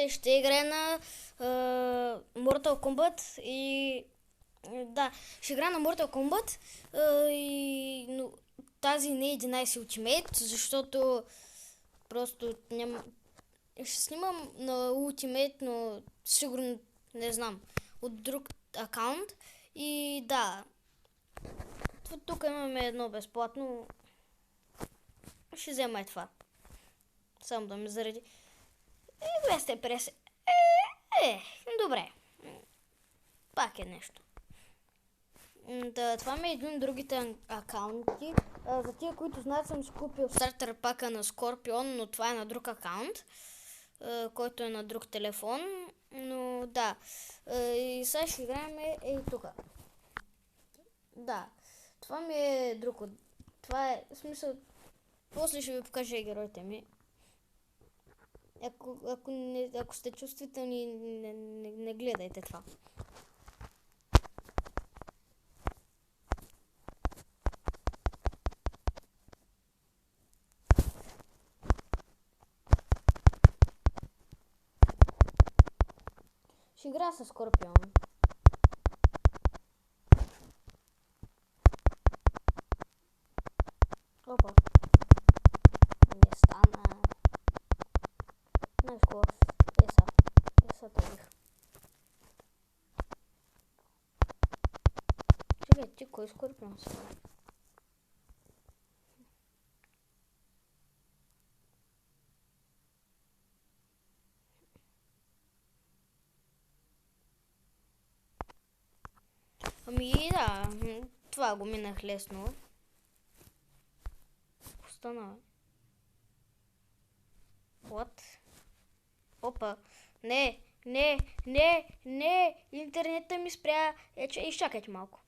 ще играе на Mortal Kombat и да, ще играе на Mortal Kombat но тази не е 11 Ultimate, защото просто няма... Ще снимам на Ultimate, но сигурно не знам, от друг акаунт и да, тук имаме едно безплатно, ще взема и това, само да ми заради 250. Добре. Пак е нещо. Да, това ми е един от другите акаунти. За тия, които знаят, съм си купил стартер пака на Скорпион, но това е на друг акаунт, който е на друг телефон. Но да. И сега ще играем тук. Да. Това ми е друг. Това е в смисъл. После ще ви покажа героите ми. Ако сте чувствителни, не гледайте това. Ще игра с Скорпион. Опа. Не стана. Знаеш какво? Еса тъгих. Чакай, ти кой Скорпион си? Ами да, това го минах лесно. Остана. What? Опа. Не. Интернетът ми спря. Изчакайте малко.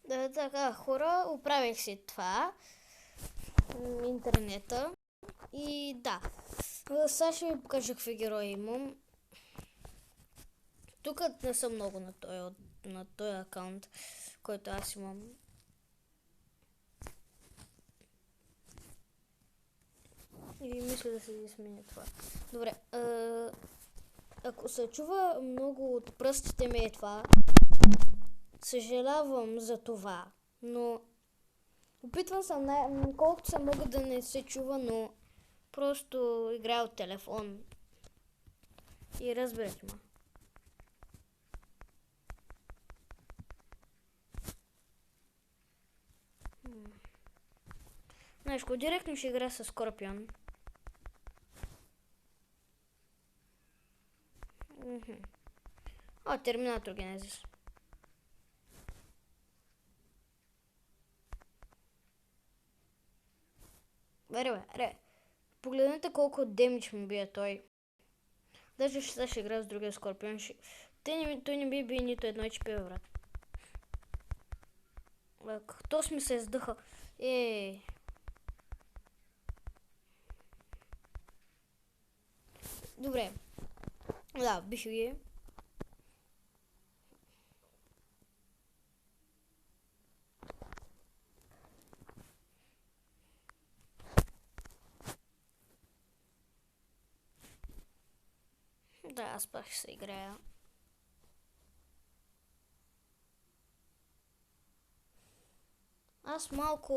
Да, така, хора, оправих си това. Интернета. И да. Сега ще ви покажа какви герои имам. Тук не съм много на този акаунт, който аз имам. И мисля да се сменя това. Добре. Ако се чува много от пръстите ми това, съжалявам за това, но опитвам се колкото се мога да не се чува, но просто играя от телефон. И разберете ме. Знаеш, директно ще игра с Скорпион. Терминатор Генезис. Бе. Погледнете колко демидж ми бие той. Даже ще игра с другия Скорпион. Той не би нито едно HP, брат. Кто ми се издъха? Добре. Да, бих ги. Да, аз пак ще се играя. Аз малко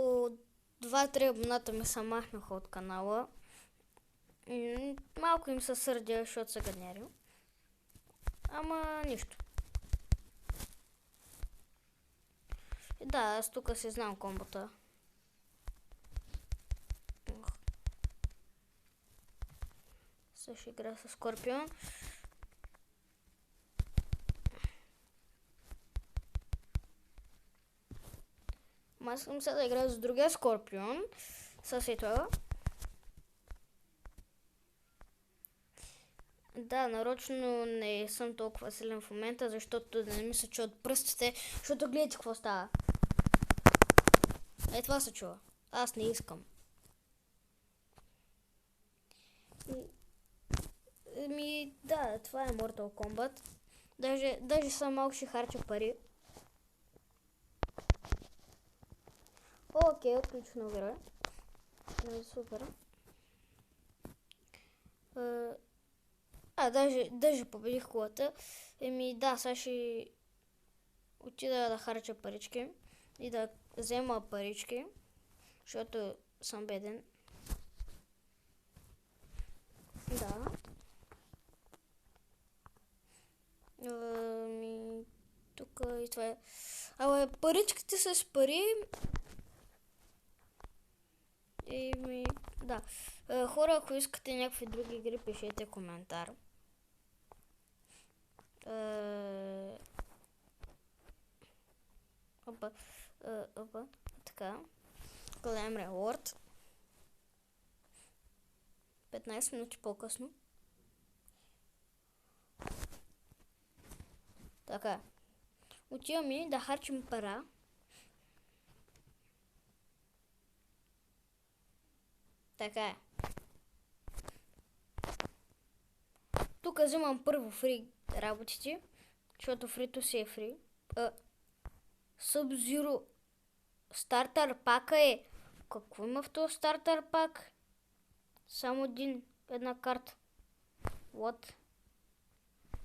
2-3 абоната ми се махнаха от канала. Малко им се сърдя, защото са гадняри. Ама нищо. Да, аз тук си знам комбота. Сега ще игра с Скорпион. Аз съм сега да играя с другия Скорпион. С това. Да, нарочно не съм толкова силен в момента, защото да не ми се чуват пръстите, защото гледайте какво става. Това се чува. Аз не искам. Да, това е Mortal Kombat. Даже съм малко ще харча пари. Окей, отлично герой. Супер. Да, даже победих колата. Еми да, сега ще отида да харча парички и да взема парички, защото съм беден. Да. Тук и това е. Абе, паричките с пари. Да. Хора, ако искате някакви други игри, пишете коментар. Опа. Така. Клем реворд. 15 минути по-късно. Така. Отиваме да харчим пара. Така е. Тук взимам първо фри работите, защото фрито си е фри. Sub-Zero стартер пака е. Какво има в този стартер пак? Само една карта. What?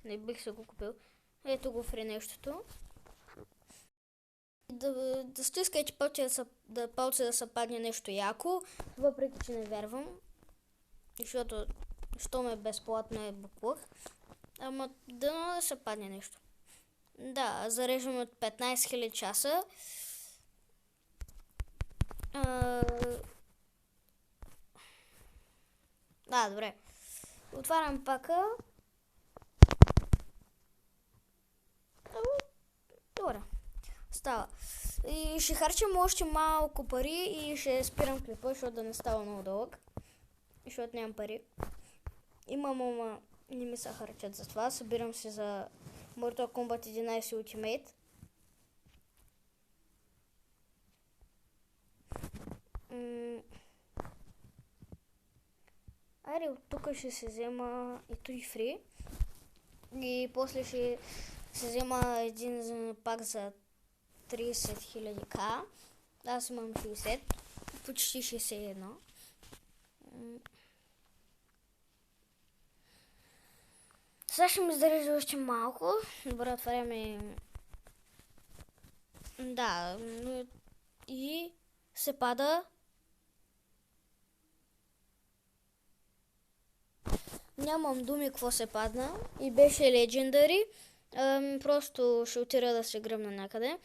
Не бих се го купил. Ето го фри нещото. Да стискай, че палце да се падне нещо яко, въпреки че не вярвам. Защото що ме безплатно е буклук. Ама да се падне нещо. Да, зареждаме от 15 000 часа. Да, добре. Отварям пака. Добре. Става. И ще харчам още малко пари и ще спирам клипа, защото да не става много дълъг. Защото нямам пари. Имам, ама не ми се харчат за това. Събирам се за Mortal Kombat 11 Ultimate. Айде, от тук ще се взема и той фри. И после ще се взема един пак за 30 000 к. Аз имам 60. Почти 61. Сега ще ми зарежда още малко. Добре, отваряме. Да. И се пада. Нямам думи какво се падна. И беше Legendary. Просто ще отира да се гръмна някъде.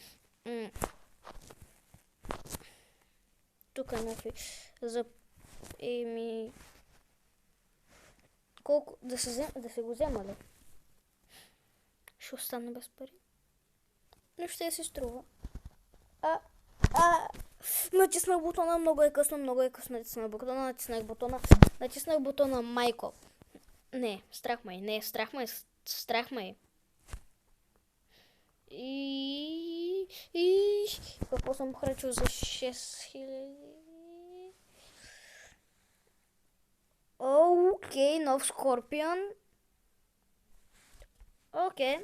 Тук е някакви колко да се го взема ли? Ще остана без пари. Но ще се струва. Натиснах бутона, много е късно, натиснах бутона майко. Не, страх ме. И какво съм харчил за 6000? Окей, нов Скорпион. Окей.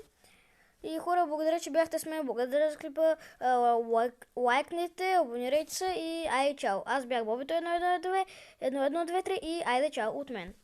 И хора, благодаря, че бяхте с мен. Благодаря за клипа. Лайкнете, абонирайте се и айде чао. Аз бях Бобито 112 и айде чао от мен.